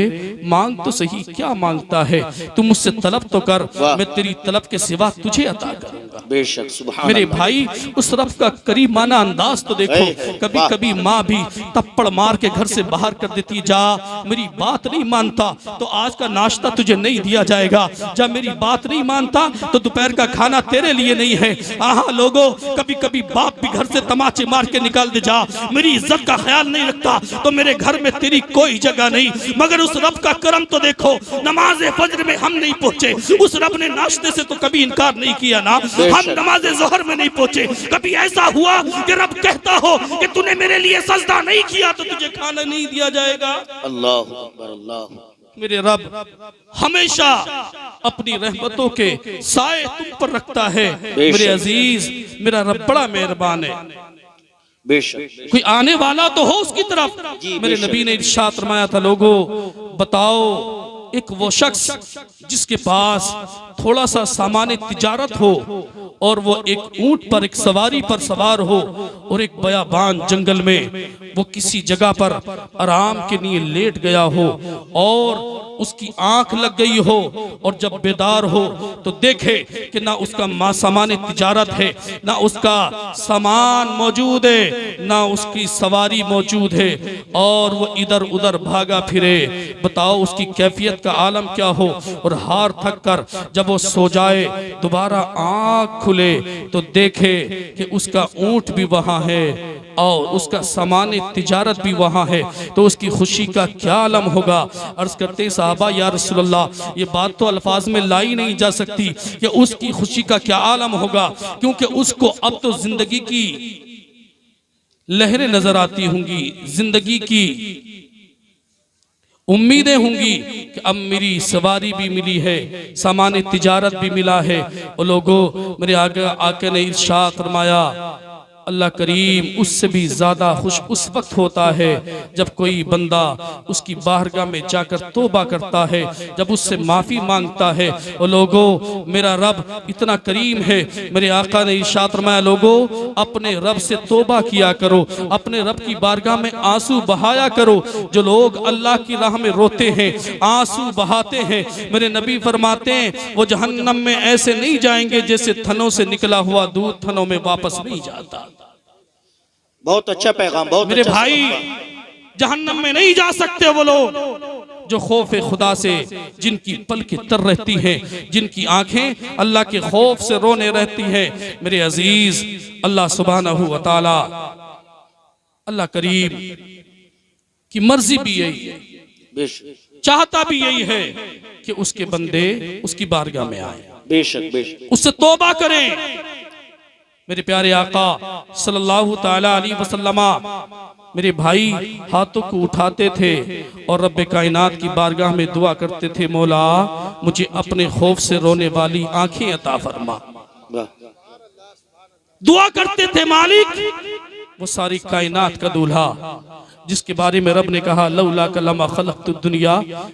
[SPEAKER 1] मांग तो सही, क्या मांगता है? तुम मुझसे तलब तो कर, मैं तेरी तलब के सिवा तुझे अता करूंगा।
[SPEAKER 2] बेशक, सुभान
[SPEAKER 1] मेरे
[SPEAKER 2] अल्लाह।
[SPEAKER 1] भाई, उस रब का करीमाना अंदाज तो देखो। कभी कभी माँ भी तप्पड़ मार के घर से बाहर कर देती, जा मेरी बात नहीं मानता तो आज का नाश्ता तुझे नहीं दिया जाएगा, जा मेरी बात नहीं मानता तो दोपहर का खाना तेरे लिए नहीं है। आहा लोगों, कभी कभी बाप भी घर से तमाचे मार के निकाल दे, जा मेरी इज्जत का ख्याल नहीं रखता तो मेरे घर में तेरी कोई जगह नहीं। मगर उस रब का करम तो देखो, नमाज फज्र में हम नहीं पहुंचे, उस रब ने नाश्ते से तो कभी इनकार नहीं किया ना। हम नमाज ज़ोहर में नहीं पहुंचे, कभी ऐसा हुआ कि रब कहता हो कि तूने मेरे लिए सजदा नहीं किया तो तुझे खाना नहीं दिया जाएगा।
[SPEAKER 2] अल्लाह अकबर, अल्लाह।
[SPEAKER 1] मेरे रब हमेशा अपनी रहमतों के साए तुम पर रखता है। मेरे अजीज, मेरा रब बड़ा मेहरबान है।
[SPEAKER 2] बेशक,
[SPEAKER 1] कोई आने वाला तो हो उसकी तरफ। मेरे नबी ने इरशाद फरमाया था, लोगों बताओ एक वो शख्स जिसके पास थोड़ा सा सामान तिजारत हो और वो एक ऊंट पर, एक सवारी पर सवार हो और एक बयाबान जंगल में वो किसी जगह पर आराम के लिए लेट गया हो और उसकी आंख लग गई हो और जब बेदार हो तो देखे कि ना उसका सामान तिजारत है, ना उसका सामान मौजूद है, ना उसकी सवारी मौजूद है और वो इधर उधर भागा फिरे। बताओ उसकी कैफियत का आलम क्या हो। और हार थक कर जब वो सो जाए, दोबारा आंख खुले तो देखे कि उसका ऊंट भी वहां है और उसका सामान तिजारत भी वहाँ है, तो उसकी खुशी का क्या आलम होगा। अर्ज करते साहबा या रसूलल्लाह, ये बात तो अल्फाज में लाई नहीं जा सकती कि उसकी खुशी का क्या आलम होगा, क्योंकि उसको अब तो जिंदगी की लहरें नजर आती होंगी, जिंदगी की उम्मीदें होंगी कि अब मेरी सवारी भी मिली है, सामान तिजारत भी मिला है। और लोगों, मेरे आगे आके ने इरशाद फरमाया, अल्लाह करीम उससे भी ज़्यादा खुश उस वक्त होता है जब कोई बंदा उसकी बारगाह में जाकर तौबा करता है, जब उससे माफ़ी मांगता है। और लोगों, मेरा रब इतना करीम है, मेरे आका ने इरशाद फरमाया, लोगों अपने रब से तौबा किया करो, अपने रब की बारगाह में आंसू बहाया करो। जो लोग अल्लाह की राह में रोते हैं, आंसू बहाते हैं, मेरे नबी फरमाते हैं वो जहन्नम में ऐसे नहीं जाएंगे जैसे थनों से निकला हुआ दूध थनों में वापस नहीं जाता।
[SPEAKER 2] बहुत अच्छा पैगाम, बहुत
[SPEAKER 1] मेरे
[SPEAKER 2] अच्छा
[SPEAKER 1] भाई, जहन्नम में नहीं जा सकते वो लोग जो खौफ खुदा से, जिनकी पलकें तर रहती हैं, जिनकी आंखें अल्लाह के खौफ से रोने रहती हैं। मेरे अजीज, अल्लाह सुब्हानहू व तआला, अल्लाह करीम की मर्जी भी यही है,
[SPEAKER 2] बेशक
[SPEAKER 1] चाहता भी यही है कि उसके बंदे उसकी बारगाह में आए,
[SPEAKER 2] बेशक बेशक,
[SPEAKER 1] उससे तौबा करें। मेरे प्यारे आका सल्लल्लाहु ताला अलैहि वसल्लमा, मेरे भाई हाथों को उठाते थे और रब्बे कायनात की बारगाह में दुआ करते थे, मौला मुझे अपने खौफ से रोने वाली आंखें अता फरमा। दुआ करते थे मालिक वो सारी कायनात का दूल्हा जिसके बारे में रब ने कहा, लौला कलमा खलक़तु दुनिया,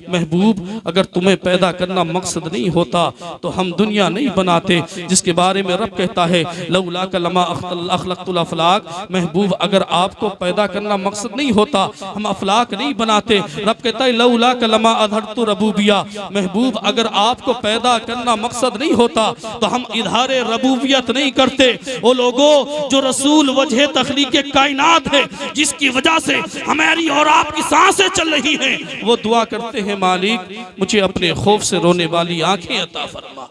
[SPEAKER 1] महबूब अगर तुम्हें पैदा करना मकसद नहीं होता तो हम दुनिया नहीं बनाते। जिसके बारे में रब कहता है, लौला कलमा अखलक़तुल अफ़लाक, महबूब अगर आपको पैदा करना मकसद नहीं होता हम अफलाक नहीं बनाते। रब कहता है, लौला कलमा अज़हरतु रबूबिया, महबूब अगर आपको पैदा करना मकसद नहीं होता तो हम इज़हारे रबूबियत नहीं करते। वो लोगों, जो रसूल वजह तख्लीक़ कायनात है, जिसकी वजह से हमारी और आपकी सांसें चल रही हैं, वो दुआ करते हैं, मालिक मुझे अपने खौफ से रोने वाली आंखें अता फरमा,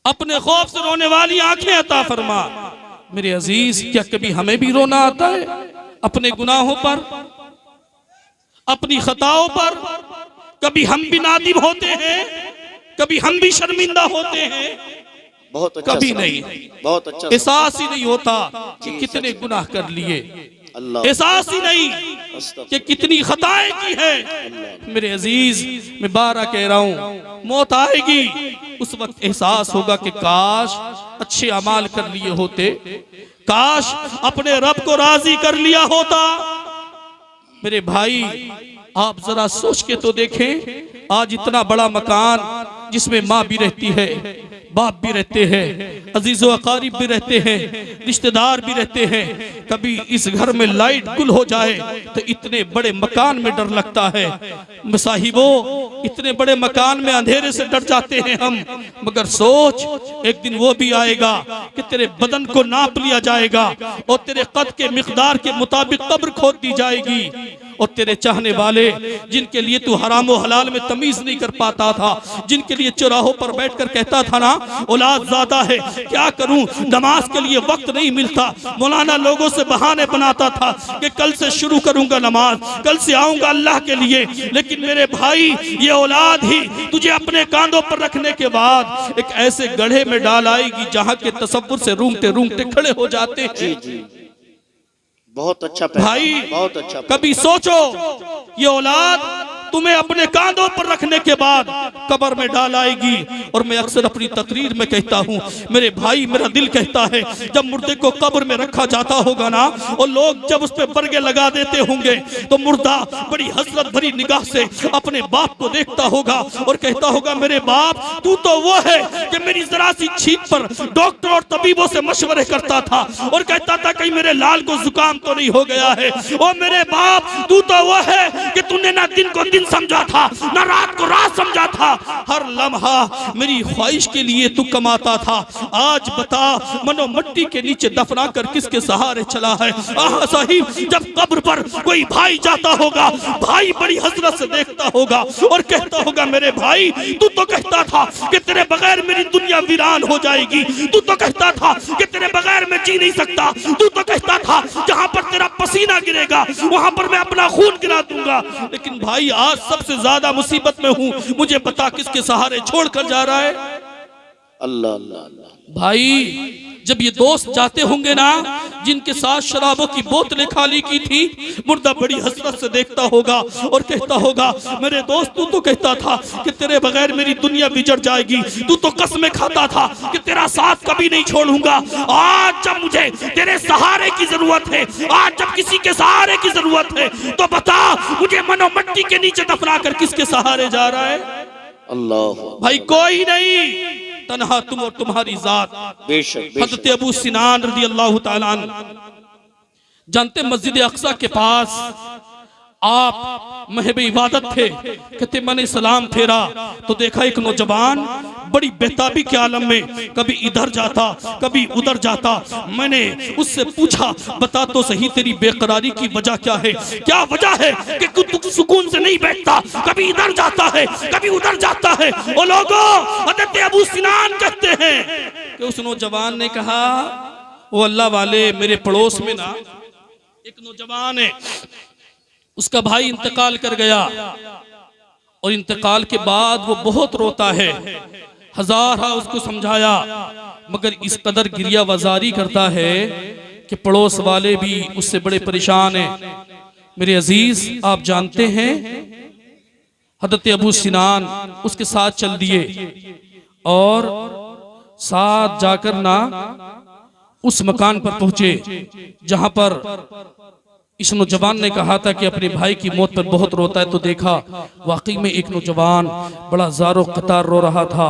[SPEAKER 1] अपने खौफ से रोने वाली आंखें अता फरमा। मेरे अजीज, क्या कभी हमें भी रोना आता है अपने गुनाहों पर, अपनी खताओं पर? कभी हम भी नादिम होते हैं, कभी हम भी शर्मिंदा होते हैं?
[SPEAKER 2] बहुत अच्छा,
[SPEAKER 1] कभी नहीं,
[SPEAKER 2] बहुत अच्छा,
[SPEAKER 1] एहसास ही नहीं होता कि कितने गुनाह कर लिए, एहसास ही नहीं कि कितनी खताएं की है। मेरे अजीज, मैं बारह कह रहा हूँ, मौत आएगी उस वक्त एहसास होगा कि काश अच्छे अमाल कर लिए होते, काश अपने रब को राजी कर लिया होता। मेरे भाई, आप जरा सोच के तो देखें, आज इतना बड़ा मकान जिसमें माँ भी रहती है, बाप भी रहते हैं, अजीज़ो अकारीब भी रहते हैं, रिश्तेदार भी रहते हैं, कभी इस घर में लाइट गुल हो जाए तो इतने बड़े मकान में डर लगता है। साहिबो, इतने बड़े मकान में अंधेरे से डर जाते हैं हम, मगर सोच एक दिन वो भी आएगा कि तेरे बदन को नाप लिया जाएगा और तेरे कद के मिकदार के मुताबिक कब्र खोद दी जाएगी। और तेरे चाहने वाले, जिनके लिए तू हराम और हलाल में तमीज नहीं कर पाता था, जिनके लिए चौराहों पर बैठकर कहता था ना औलाद ज्यादा है क्या करूं, नमाज के लिए वक्त नहीं मिलता, मौलाना लोगों से बहाने बनाता था कि कल से शुरू करूंगा नमाज, कल से आऊंगा अल्लाह के लिए। लेकिन मेरे भाई, ये औलाद ही तुझे अपने कांधों पर रखने के बाद एक ऐसे गड्ढे में डाल आएगी जहां के तसव्वुर से रूंगते रूंगते खड़े हो जाते हैं।
[SPEAKER 2] बहुत अच्छा
[SPEAKER 1] भाई,
[SPEAKER 2] बहुत अच्छा।
[SPEAKER 1] कभी सोचो, ये औलाद तुम्हें अपने कांधों पर रखने के बाद कब्र में डाल आएगी। और मैं अक्सर अपनी तकरीर में कहता हूँ, मेरे भाई, मेरा दिल कहता है जब मुर्दे को कब्र में रखा जाता होगा ना, और लोग जब उस पर बरगे लगा देते होंगे, तो मुर्दा बड़ी हसरत भरी निगाह से अपने बाप को देखता होगा और कहता होगा, मेरे बाप, तू तो वो है कि मेरी जरा सी छींक पर डॉक्टर और तबीबों से मशवरे करता था और कहता था कहीं मेरे लाल को जुकाम तो नहीं हो गया है। ओ मेरे बाप, तू तो वो है कि तूने ना दिन को दिन समझा था, ना रात को रात समझा था, हर लम्हा मेरी ख्वाहिश के लिए तू कमाता था। आज बता मनो मिट्टी के नीचे दफना कर किसके सहारे चला है? आह साहिब, जब कब्र पर कोई भाई जाता होगा, भाई बड़ी हसरत से देखता होगा और कहता होगा मेरे भाई तू तो कहता था कि तेरे बगैर मेरी दुनिया वीरान हो जाएगी, तू तो कहता था कि तेरे बगैर मैं जी नहीं सकता, तू तो कहता था जहां पर तेरा पसीना गिरेगा वहां पर मैं अपना खून गिरा दूंगा। लेकिन भाई आज सबसे ज्यादा मुसीबत में हूं, मुझे बता किसके सहारे छोड़कर जा रहा है?
[SPEAKER 2] अल्लाह अल्लाह अल्लाह।
[SPEAKER 1] भाई जब ये दोस्त जाते होंगे ना, जिनके साथ शराबों की बोतलें खाली की थी, मुर्दा बड़ी हसरत से देखता होगा और कहता होगा मेरे दोस्त तू तो कहता था कि तेरे बगैर मेरी दुनिया बिगड़ जाएगी, तू तो कसमें खाता था कि तेरा साथ कभी नहीं छोड़ूंगा। आज जब मुझे तेरे सहारे की जरूरत है, आज जब किसी के सहारे की जरूरत है, तो बता मुझे मनो मिट्टी के नीचे दफना कर किसके सहारे जा रहा है?
[SPEAKER 2] अल्लाह
[SPEAKER 1] भाई कोई नहीं, तन्हा तुम और तुम्हारी जात।
[SPEAKER 2] बेशक
[SPEAKER 1] हज़रत अबू सिनान रज़ी अल्लाह ताला अन्हु, जानते मस्जिद अक्सा के पास आप महब इबादत थे, कहते मैंने सलाम फेरा तो देखा एक नौजवान बड़ी बेताबी के आलम में कभी इधर जाता कभी उधर जाता। मैंने उससे पूछा बता तो सही तेरी बेकरारी की वजह क्या है? क्या वजह है कि तू सुकून से नहीं बैठता, कभी इधर जाता है कभी उधर जाता है? ओ लोगों, हज़रत अबू सिनान कहते हैं कि उस नौजवान ने कहा वो अल्लाह वाले मेरे पड़ोस में ना एक नौजवान है, उसका भाई इंतकाल कर गया और इंतकाल के बाद वो बहुत रोता है। हजार उसको समझाया मगर इस कदर गिरिया वजारी करता है कि पड़ोस वाले भी उससे बड़े परेशान हैं। मेरे अजीज आप जानते हैं हज़रत अबू सिनान उसके साथ चल दिए और साथ जाकर ना उस मकान पर पहुंचे जहां पर इस नौजवान ने कहा था कि अपने भाई की मौत पर बहुत रोता है। तो देखा वाकई में एक नौजवान बड़ा ज़ारो कतार रो रहा था।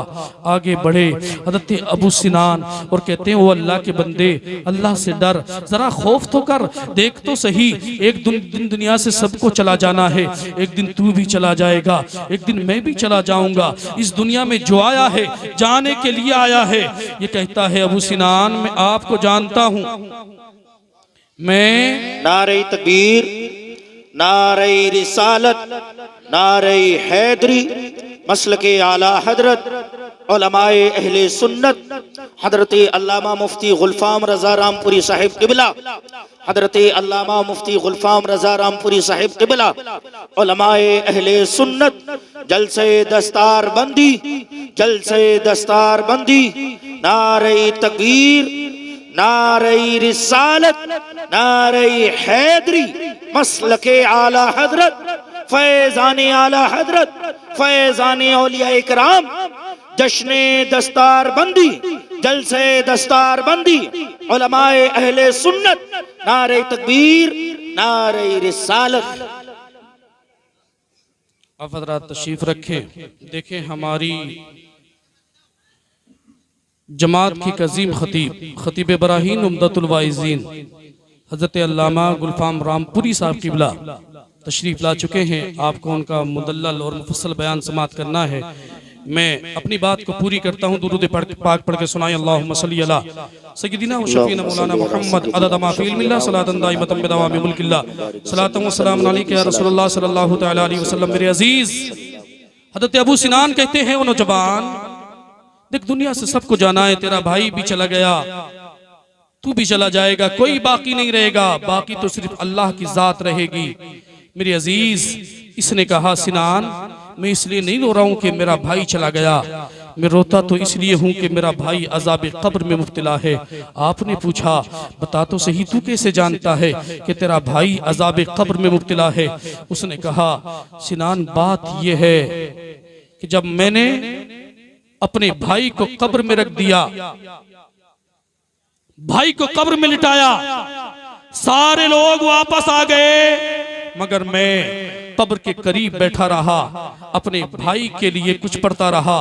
[SPEAKER 1] आगे बढ़े हज़रत अबू सिनान और कहते हैं वो अल्लाह के बंदे, अल्लाह से डर, जरा खौफ तो कर, देख तो सही एक दिन दुनिया से सबको चला जाना है, एक दिन तू भी चला जाएगा, एक दिन मैं भी चला जाऊंगा। इस दुनिया में जो आया है जाने के लिए आया है। ये कहता है अबू सिनान मैं आपको जानता हूं, मैं
[SPEAKER 2] नारे तकबीर, नारे रिसालत, नारे हैदरी, मसलके आला हजरत उलमाए अहले सुन्नत हजरत अल्लामा मुफ्ती गुलफाम रजा रामपुरी साहिब किबला, हजरत अल्लामा मुफ्ती गुलफाम रजा रामपुरी साहिब किबला, उलमाए अहले सुन्नत, जलसे दस्तार बंदी, जलसे दस्तार बंदी, नारे तकबीर, नारे रिसालत, नारे हैदरी, मसलके आला हजरत, फैजाने आला हजरत, फैजाने औलिया इकराम, जश्ने दस्तार बंदी, जलसे दस्तार बंदी, उलमाए अहले सुन्नत, नारे तकबीर, नारे रिसालत।
[SPEAKER 1] आप हज़रात तशरीफ रखें। देखें हमारी जमात की कज़ीम खतीब इब्राहीम उम्दतुल वाइज़ीन हज़रत अल्लामा गुलफाम रामपुरी साहब किबला तशरीफ़ ला चुके हैं। आपको उनका मुदल्लल और मुफस्सल बयान समाअत करना है। मैं अपनी बात को पूरी करता हूँ। दुरूद पाक पढ़ के सुनाए अल्लाहुम्मा सल्ली अला सय्यिदिना व शफ़ीना मौलाना मुहम्मद अदद मा फ़ी इल्मिल्लाह सलातन दाइमतन बिदवामि मुल्किल्लाह सलातन व सलाम अलैका या रसूलल्लाह सल्लल्लाहु तआला अलैहि वसल्लम। मेरे अजीज हज़रत अबू सिनान कहते हैं वो नौजवान देख दुनिया से सबको जाना है, तेरा भाई भी चला गया, तू भी चला जाएगा, कोई बाकी नहीं रहेगा, बाकी तो सिर्फ अल्लाह की जात रहेगी। मेरे अजीज इसने कहा सिनान मैं इसलिए नहीं रो रहा हूं कि मेरा भाई चला गया, मैं रोता तो इसलिए हूं कि मेरा भाई अजाब कब्र में मुब्तला है। आपने पूछा बता तो सही तू कैसे जानता है कि तेरा भाई अजाब कब्र में मुब्तला है? उसने कहा सिनान बात यह है कि जब मैंने अपने भाई को कब्र में रख दिया, भाई को कब्र में लिटाया, सारे लोग वापस आ गए मगर मैं कब्र के करीब बैठा रहा, अपने भाई के लिए कुछ पढ़ता रहा।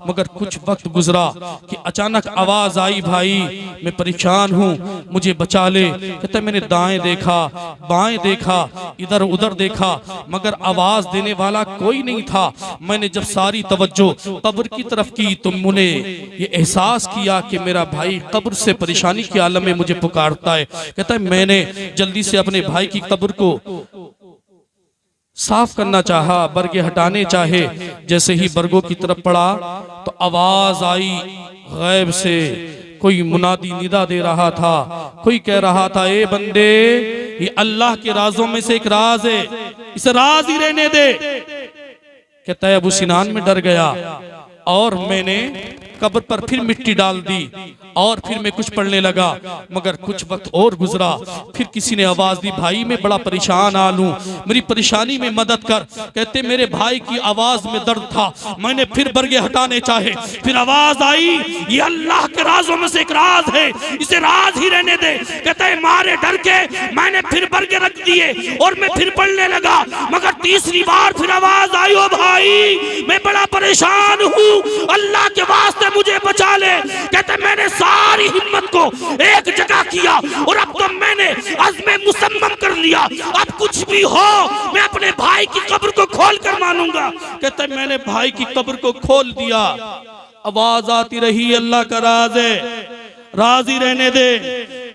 [SPEAKER 1] मगर कुछ वक्त गुजरा कि अचानक आवाज आई, भाई मैं परेशान हूँ, मुझे बचा ले। कहता मैंने दाएं देखा, बाएं देखा, इधर उधर देखा, मगर आवाज देने वाला कोई नहीं था। मैंने जब सारी तवज्जो कब्र की तरफ की तो मुझे ये एहसास किया कि मेरा भाई कब्र से परेशानी के आलम में मुझे पुकारता है। कहता है मैंने जल्दी से अपने भाई की कब्र को साफ करना चाहा, बरगे हटाने चाहे। जैसे ही बरगों की तरफ पड़ा तो आवाज आई गैब से, कोई मुनादी निदा दे रहा था, कोई कह रहा था ए बंदे ये अल्लाह के राजों में से एक राज है, इसे राज ही रहने दे। कहता है अबू सिनान में डर गया और मैंने कब्र पर फिर मिट्टी डाल दी और फिर मैं कुछ पढ़ने लगा। मगर कुछ वक्त और गुजरा, फिर किसी ने आवाज दी, भाई मैं बड़ा परेशान आलू, मेरी परेशानी में मदद कर। कहते मेरे भाई की आवाज में दर्द था, मैंने फिर बरगे हटाने चाहे, फिर आवाज आई ये अल्लाह के राजों में से एक राज है, इसे राज ही रहने दे। कहता है मारे डर के मैंने फिर बरगे रख दिए और मैं फिर पढ़ने लगा। मगर तीसरी बार फिर आवाज आई, ओ भाई मैं बड़ा परेशान हूँ, अल्लाह के वास्ते मुझे बचा ले। कहते मैंने सारी हिम्मत को एक जगह किया और अब तो मैंने अज़्म मुसम्मम कर लिया, अब कुछ भी हो मैं अपने भाई की कब्र को खोल कर मानूंगा। कहते मैंने भाई की कब्र को खोल दिया। आवाज आती रही अल्लाह का राज है, राज ही रहने दे।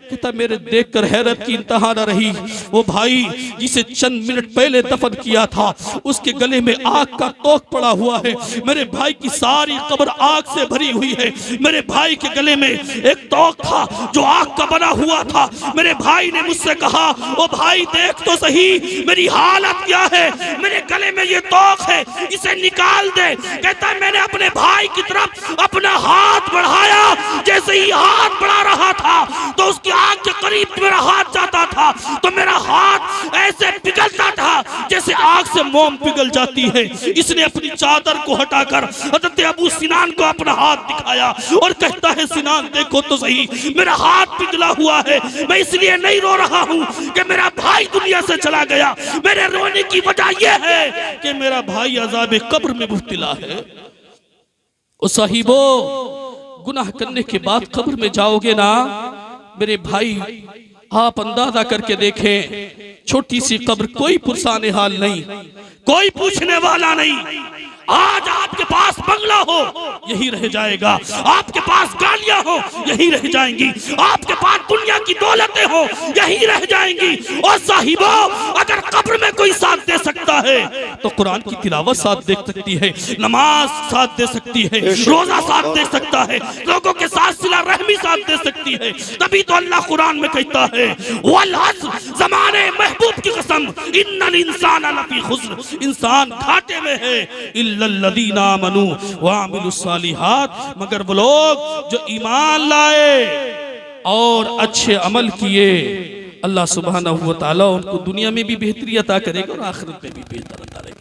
[SPEAKER 1] कहता मेरे देखकर हैरत की इंतहा न रही। वो भाई जिसे चंद मिनट पहले दफन किया था उसके गले में आग का तोक पड़ा हुआ है। मेरे भाई की सारी कब्र आग से भरी हुई है। मेरे भाई के गले में एक तोक था जो आग का बना हुआ था। मेरे भाई ने मुझसे कहा ओ भाई देख तो सही मेरी हालत क्या है, मेरे गले में ये तोक है, इसे निकाल दे। कहता है मैंने अपने भाई की तरफ अपना हाथ बढ़ाया, जैसे ही हाथ बढ़ा रहा था तो उसकी आग के करीब मेरा हाथ जाता था तो मेरा हाथ ऐसे पिघलता था जैसे आग से मोम पिघल जाती है। इसने अपनी चादर को हटाकर हज़रत अबू सिनान को अपना हाथ दिखाया और कहता है सिनान देखो तो सही मेरा हाथ पिघला हुआ है, मैं इसलिए नहीं रो रहा हूँ कि मेरा भाई दुनिया से चला गया, मेरे रोने की वजह यह है कि मेरा भाई अज़ाब कब्र में मुब्तला है। ओ साहिबो गुनाह करने के बाद कब्र में जाओगे ना मेरे भाई, आप अंदाजा करके देखें छोटी सी कब्र, कोई पुरसाने हाल नहीं, कोई पूछने वाला नहीं। आज आपके पास बंगला हो यही रह जाएगा, आपके पास गालियां हो यही रह जाएंगी, आपके पास दुनिया की दौलतें हो यही रह जाएंगी। और साहिबो अगर कब्र में कोई साथ दे सकता है तो कुरान की तिलावत साथ दे सकती है, नमाज साथ दे सकती है, रोजा साथ दे सकता है, लोगों के साथ सिला रहमी साथ दे सकती है। तभी तो अल्लाह कुरान में कहता है वल अस्र, ज़माने महबूब की कसम, इन्नल इंसान लफी खुस्र, इंसान घाटे में है इल्लल्लज़ीना आमनू व अमिलुस सालिहात, मगर वो लोग जो ईमान लाए और अच्छे अमल किए, अल्लाह सुब्हानहू व तआला उनको दुनिया में भी बेहतरी अता करेगा और आखिरत में भी बेहतर।